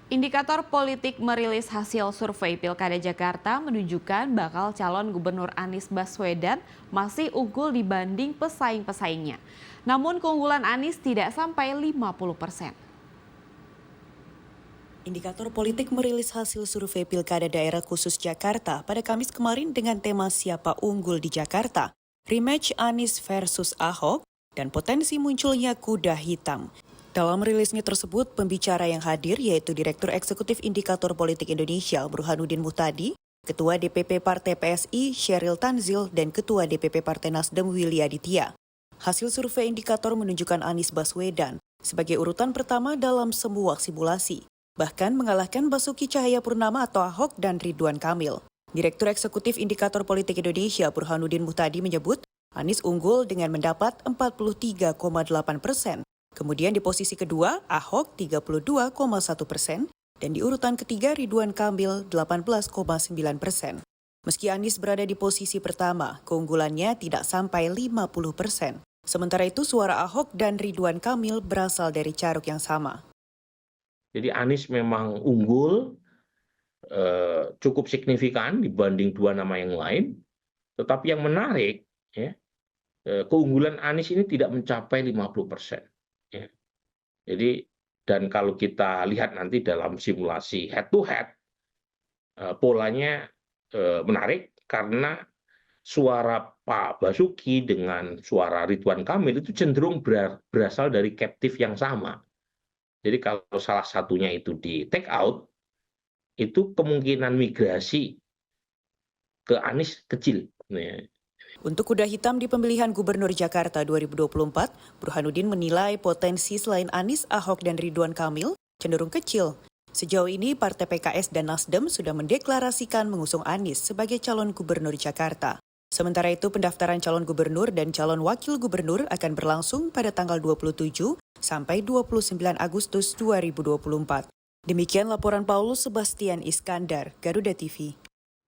Indikator politik merilis hasil survei Pilkada Jakarta menunjukkan bakal calon gubernur Anies Baswedan masih unggul dibanding pesaing-pesaingnya. Namun keunggulan Anies tidak sampai 50%. Indikator politik merilis hasil survei Pilkada Daerah Khusus Jakarta pada Kamis kemarin dengan tema Siapa Unggul di Jakarta, Rematch Anies versus Ahok, dan potensi munculnya kuda hitam. Dalam rilisnya tersebut, pembicara yang hadir yaitu Direktur Eksekutif Indikator Politik Indonesia Burhanuddin Muhtadi, Ketua DPP Partai PSI Sheryl Tanzil, dan Ketua DPP Partai Nasdem Willy Aditya. Hasil survei indikator menunjukkan Anies Baswedan sebagai urutan pertama dalam semua simulasi, bahkan mengalahkan Basuki Cahayapurnama atau Ahok dan Ridwan Kamil. Direktur Eksekutif Indikator Politik Indonesia Burhanuddin Muhtadi menyebut Anies unggul dengan mendapat 43,8%. Kemudian di posisi kedua, Ahok 32,1%, dan di urutan ketiga Ridwan Kamil 18,9%. Meski Anies berada di posisi pertama, keunggulannya tidak sampai 50%. Sementara itu suara Ahok dan Ridwan Kamil berasal dari caruk yang sama. Jadi Anies memang unggul, cukup signifikan dibanding dua nama yang lain. Tetapi yang menarik, keunggulan Anies ini tidak mencapai 50%. Jadi, dan kalau kita lihat nanti dalam simulasi head to head, polanya menarik karena suara Pak Basuki dengan suara Ridwan Kamil itu cenderung berasal dari captive yang sama. Jadi kalau salah satunya itu di take out, itu kemungkinan migrasi ke Anies kecil. Untuk kuda hitam di pemilihan Gubernur Jakarta 2024, Burhanuddin menilai potensi selain Anies, Ahok, dan Ridwan Kamil cenderung kecil. Sejauh ini, Partai PKS dan Nasdem sudah mendeklarasikan mengusung Anies sebagai calon Gubernur Jakarta. Sementara itu, pendaftaran calon gubernur dan calon wakil gubernur akan berlangsung pada tanggal 27 sampai 29 Agustus 2024. Demikian laporan Paulus Sebastian Iskandar, Garuda TV.